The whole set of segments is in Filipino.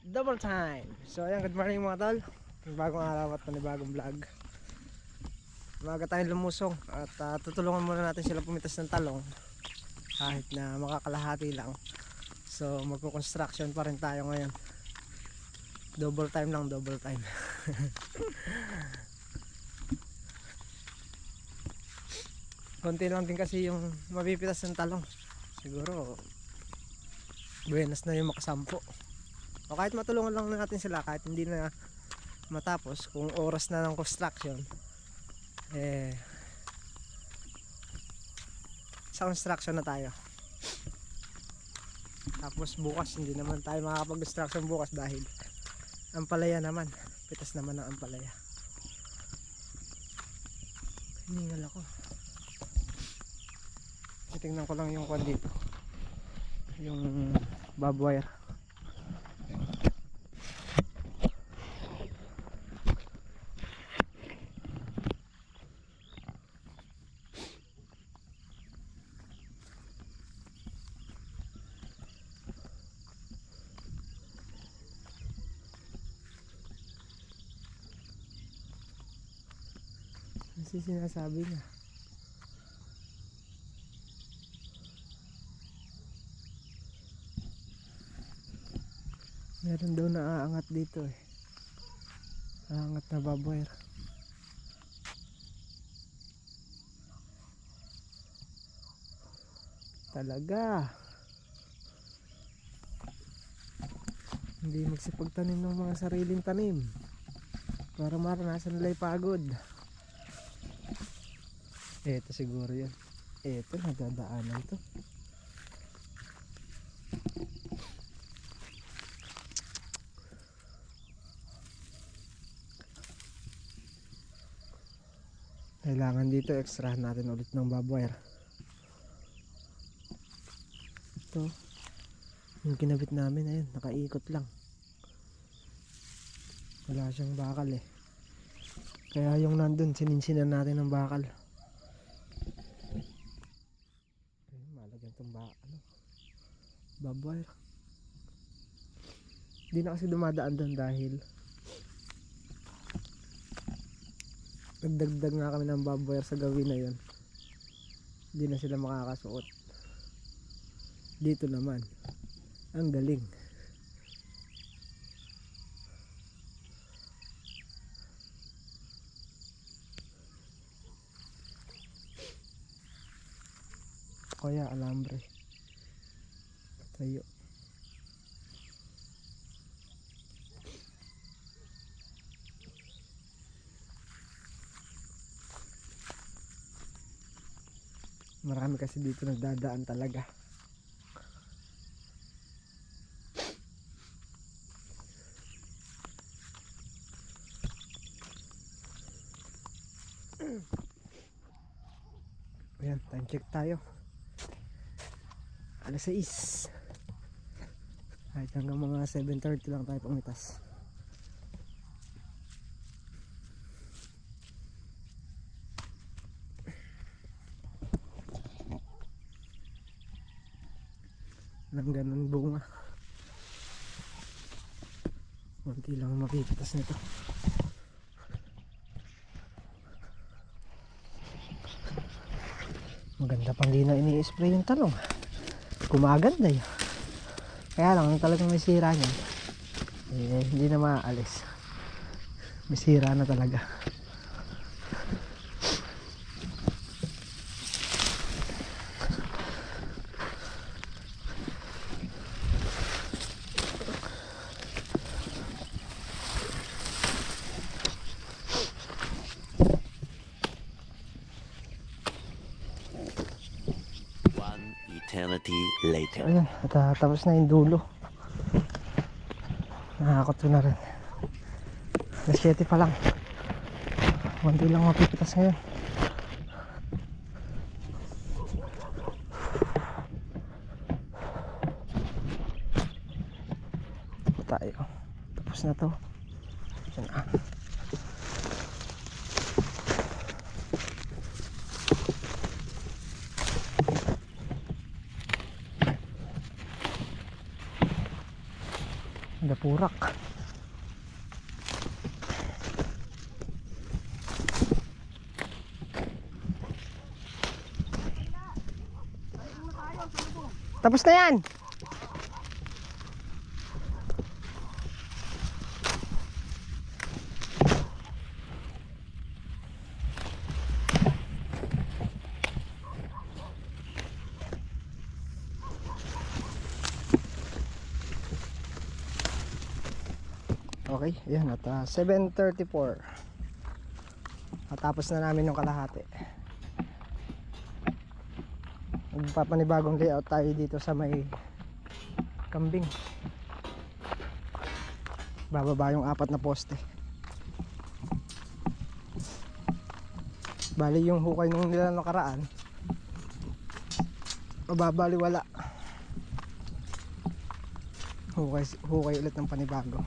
Double time. So ayan, good morning mga tol. Bagong araw at panibagong vlog. Umaga tayong lumusong at tutulungan muna natin sila pumitas ng talong kahit na makakalahati lang. So magko-construction pa rin tayo ngayon. Double time lang, double time. Konti lang din kasi yung mapipitas ng talong. Siguro buenas na yung makasampo. O kahit matulungan lang natin sila, kahit hindi na matapos, kung oras na ng construction, sa construction na tayo. Tapos bukas hindi naman tayo makakapag-construction bukas dahil ampalaya naman, pitas naman ng ampalaya. Hiningal ako. Titingnan ko lang yung kwan dito, yung bob wire. Kasi sinasabi niya meron daw na aangat dito aangat na bob wire. Talaga hindi magsipagtanim ng mga sariling tanim para maranasan nila yung pagod. Eto siguro yan. Eto, nadadaanan to. Kailangan dito extrahan natin ulit ng bob wire. Ito yung kinabit namin, ayun, nakaikot lang. Wala siyang bakal kaya yung nandun sininsinan natin ng bakal. Malagyan itong bob wire. Hindi na kasi dumadaan doon dahil nagdagdag nga kami ng bob wire sa gawin na yun. Hindi na sila makakasuot. Dito naman ang galing. Kaya alambre tayo. Marami kasi dito nagdadaan talaga. Ayan, time check tayo. Alas 6. Kahit hanggang mga 7:30 lang tayo pumitas. Nang ganun bunga. Kunti lang mapipitas nito. Maganda pang di na ini-spray yung talong. Gumaganda yun. Kaya lang talagang may sira niyan. Hindi na maaalis. May sira na talaga. Eternity later. Ayan, tapos na yung dulo. Nakakot ko na rin. Alas 7 pa lang. Kunti lang mapipitas ngayon. Tayo. Tapos na to. Ayan na. Purak. Tapos na yan. Okay, ayan at 7:34. Matapos na namin yung kalahati. Magpapanibagong layout tayo dito sa may kambing. Bababa yung 4 na poste. Bali yung hukay nung nila nakaraan, mababaliwala. Hukay ulit ng panibago.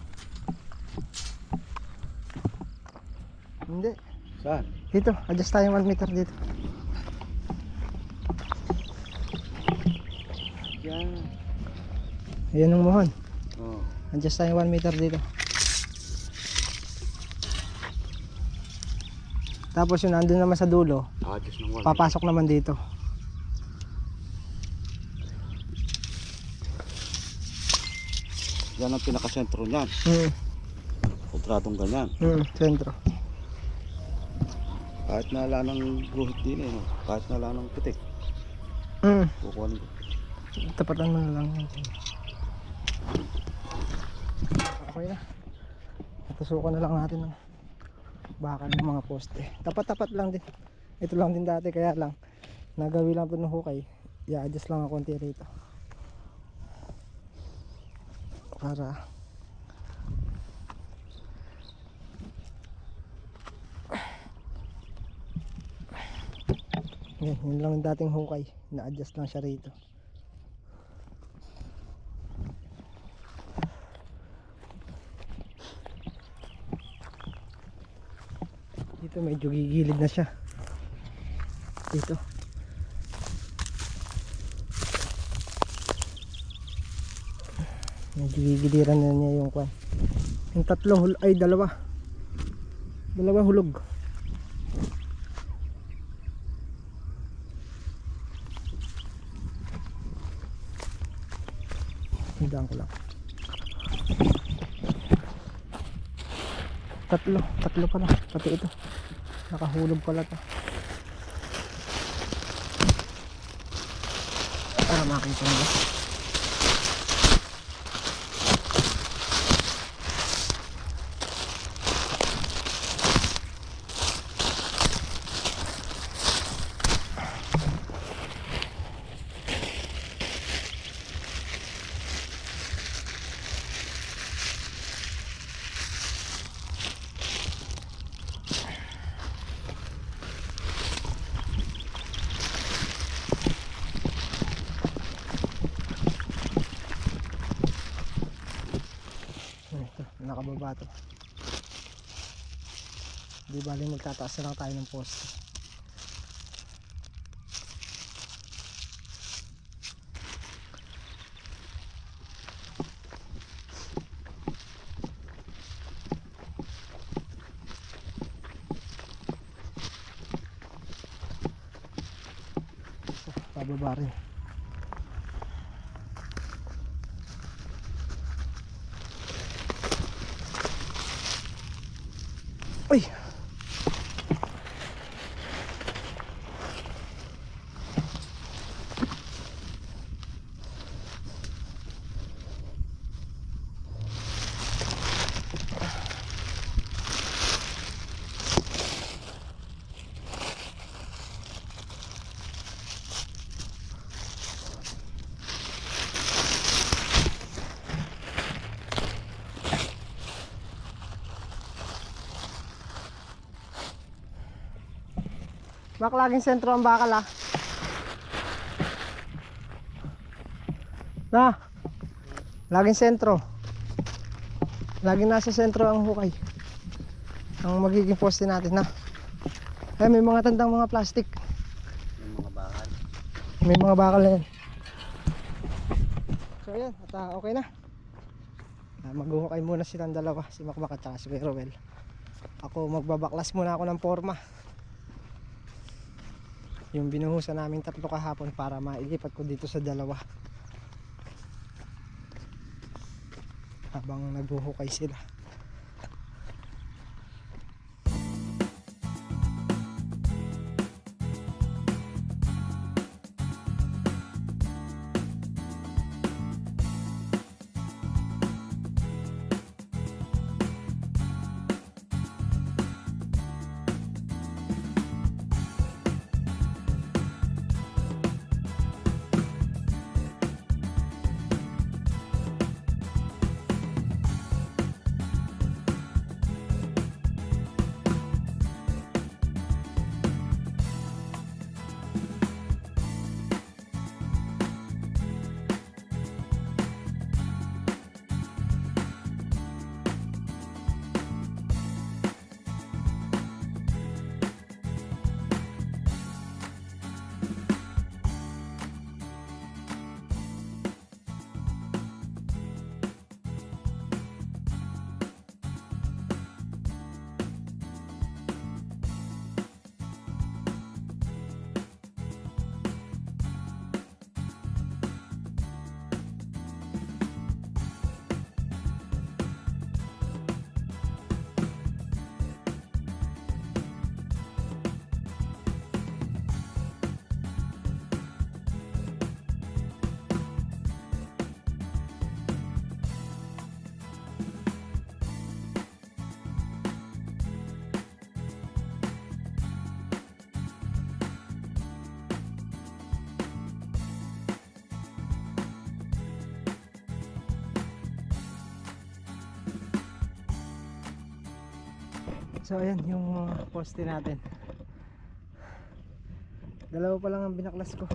Hindi. Saan? Dito, adjust tayo 1 meter dito. Yan. Ayan ang muhon. Oh. Adjust tayo 1 meter dito. Tapos yun, nandun naman sa dulo. Adjust ng wall. Papasok naman dito. Yan ang pinakasentro niyan. Kontratong ganyan. Sentro. Kahit na wala ng guhit din eh. No? Kahit na wala ng putik. Kukuha ng putik. Tapatan mo na lang yan. Okay na. Natusukan na lang natin ng bakal ng mga poste. Tapat-tapat lang din. Ito lang din dati, kaya lang nagawi lang ito ng hukay. I-adjust lang ang konti rito para yan, yun lang yung dating hukay. Na-adjust lang siya rito. Dito medyo gigilid na siya. Dito. Medyo gigiliran na niya yung kwan. Yung tatlong ay dalawa hulog. Hindaan ko lang. Tatlo pala. Pati ito. Nakahulog pala to. Para makita nyo. Nakababa to. Di bali magtataas na lang tayo ng poste. Pababa rin. Uy! Bak, laging sentro ang bakal ah. Na, laging sentro. Laging nasa sentro ang hukay. Ang magiging poste natin na. Ay, may mga tandang mga plastic. Yung mga bakal. May mga bakal na yan. So ayan, at okay na. maghuhukay muna silang dalawa, si Makmak at saka si Kuya Ruel. Ako magbabaklas muna ako ng forma, yung binuhusan namin 3 kahapon, para mailipat ko dito sa dalawa habang naghuhukay sila. So ayan yung poste natin. Dalawa pa lang ang binaklas ko,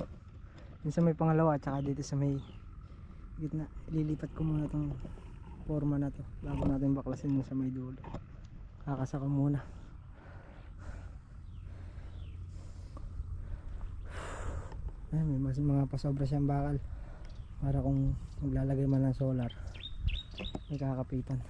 yung sa may pangalawa at saka dito sa may gitna. Lilipat ko muna tong forma na to bago natin baklasin yung sa may dulo. Kakasaka muna. Ayan, may mga pasobra siyang bakal para kung maglalagay man ng solar may kakapitan.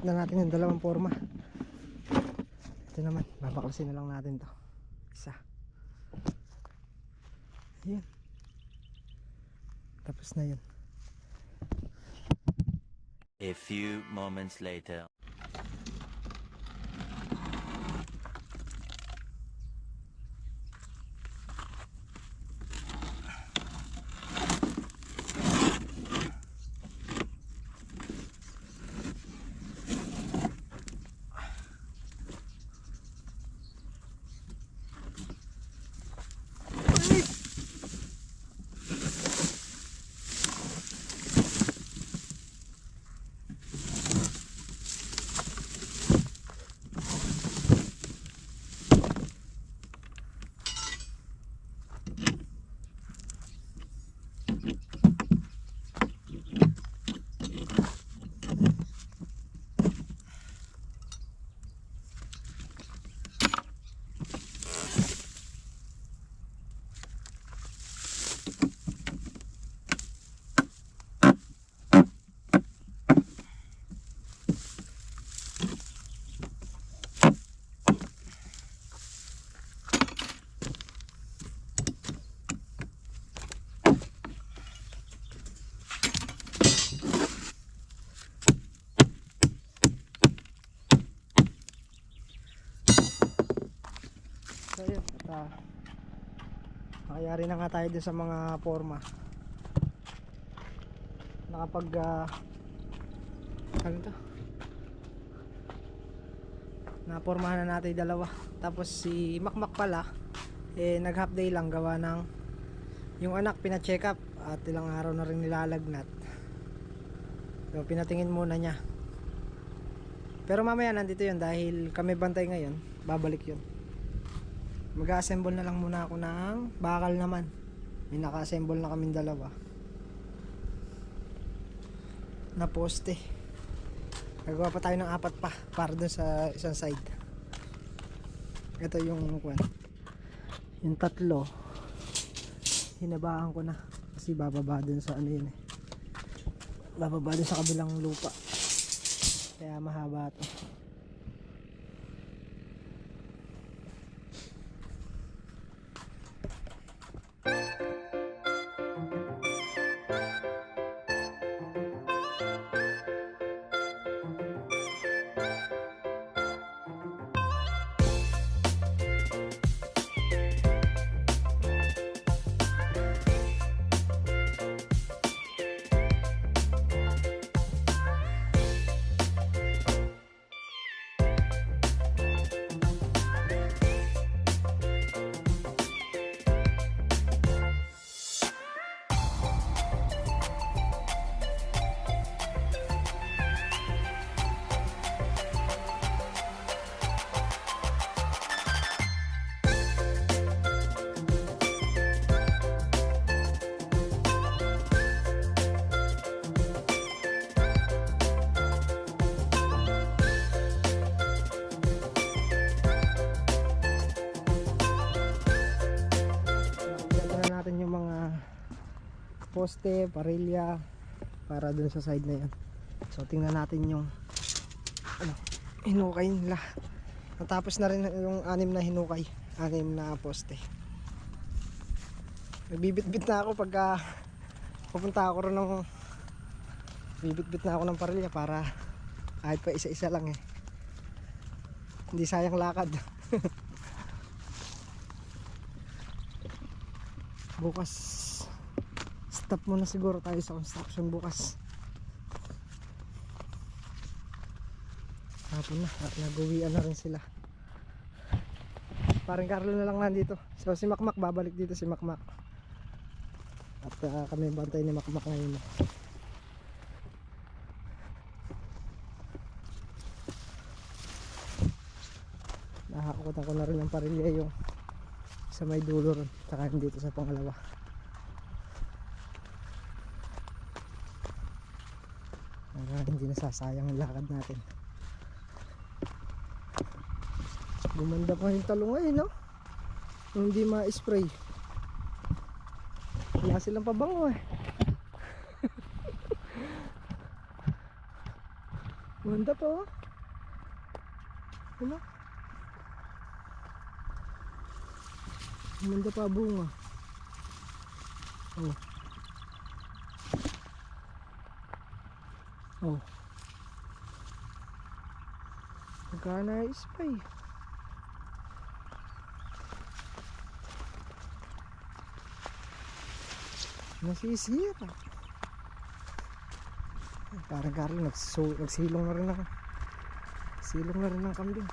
na natin yung dalawang forma. Ito naman, babaklasin na lang natin to. Isa. Ayan. Tapos na yun. A few moments later. So yun, at nakayari na nga tayo dun sa mga forma. Nakapag ano to? Napormahan na natin dalawa. Tapos si Makmak pala nag half day lang, gawa ng yung anak pina-check up at ilang araw na rin nilalagnat. So pinatingin muna niya. Pero mamaya nandito yun dahil kami bantay ngayon, babalik yun. Mag-assemble na lang muna ako ng bakal naman. May naka-assemble na kaming dalawa na poste. Nagawa pa tayo ng 4 pa para dun sa isang side. Ito yung yung 3 hinabahan ko na kasi bababa dun sa ano yun bababa dun sa kabilang lupa, kaya mahaba to. Poste, parilya para dun sa side na yan. So tingnan natin yung hinukay nila. Natapos na rin yung 6 na hinukay, 6 na poste. Nagbibit-bit na ako pagka pupunta ako rin ng bibit-bit na ako ng parilya para kahit pa isa-isa lang hindi sayang lakad. Bukas stop muna siguro tayo sa construction bukas. Hapon na at nag-uwian na rin sila. Parang Carlo na lang nandito. So si Makmak, babalik dito si Makmak. At kami bantay ni Makmak ngayon. Nakakutan ko na rin ng parilya yung sa may dulo rin, saka dito sa pangalawa. Hindi nasasayang ang lakad natin. Gumanda pa yung talong ngayon, no? Hindi ma-spray. Wala silang pabango Gumanda pa, oh. Ano? Ganda pa bunga. Oh. Oh. Nagka-nice pa eh. Nasisira. Parang Carlo nagsilong na rin ako. Silong na rin ng kambing.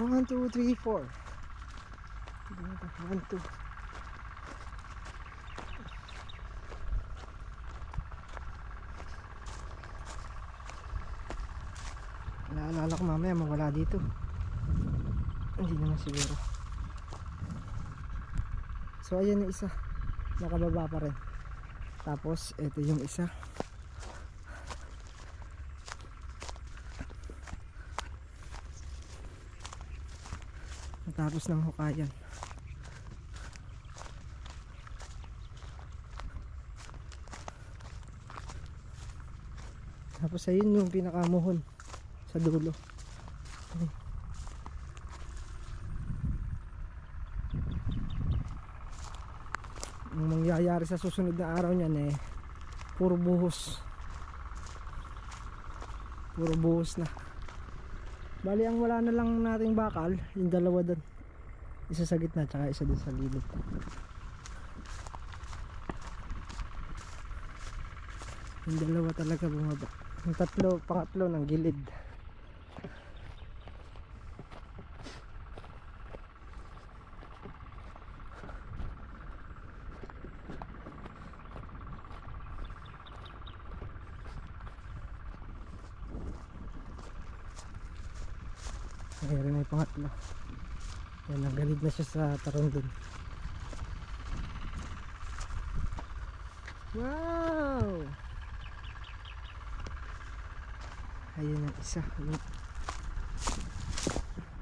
1, 2, 3, 4. 1, 2. Naalala ko mamaya mawala dito. Hindi naman siguro. So ayan yung isa, nakababa pa rin. Tapos ito yung isa. Natapos ng hukayan. Tapos ayun yung pinakamuhon sa dulo. Ay. Ang mangyayari sa susunod na araw niyan eh, puro buhos na. Bali ang wala na lang nating bakal, yung dalawa doon, isa sa gitna tsaka isa doon sa gilid. Yung dalawa talaga bumaba, yung pangatlo ng gilid. Mayroon na yung pangatlo. Yan, nagalid na siya sa taron dun. Wow! Ayun ang isa.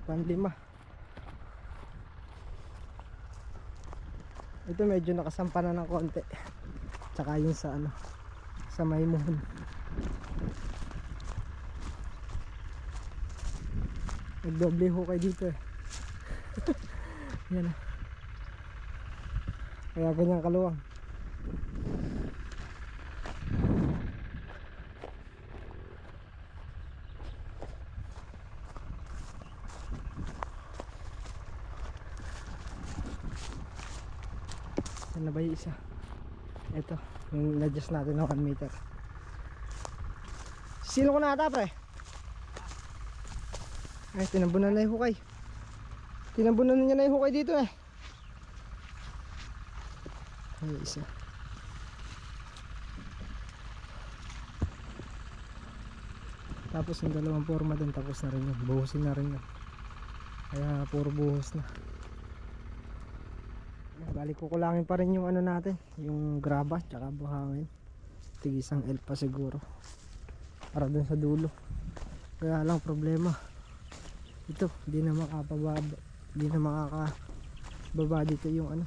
Panlima. Ito medyo nakasampa na ng konti. Tsaka yung sa ano, sa may muhon. Nagdoble hukay dito eh. Yan. Kaya ganyan kaluwang. Yan na ba yung isa? Ito, yung na-adjust natin ng 1 meter. Sino ko na ata pre? Ay, tinambunan na yung hukay. Tinambunan niya na yung hukay dito eh. Ay, isa. Tapos yung dalawang forma dun, tapos na rin yun. Buhusin na rin yun. Kaya puro buhos na. Balik kukulangin pa rin yung ano natin, yung graba tsaka buhangin. Tigisang L pa siguro. Para dun sa dulo. Kaya lang problema. Ito, hindi na makakababa dito yung ano,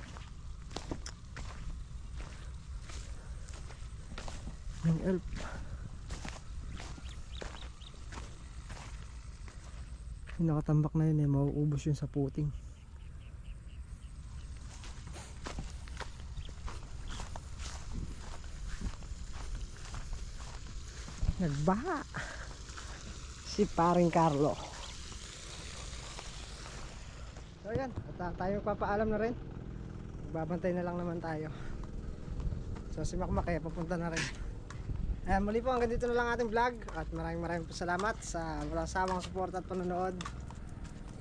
yung elf. Yung nakatambak na yun eh, mauubos yun sa puting. Nagbaha si paring Carlo. So yan, at tayo papaalam na rin. Babantay na lang naman tayo. So si Makmak kaya papunta na rin. Ayan, muli po hanggang dito na lang ating vlog. At maraming po salamat sa walang sawang support at panonood.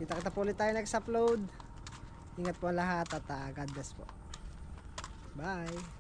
Kita po ulit tayo next upload. Ingat po lahat at God bless po. Bye.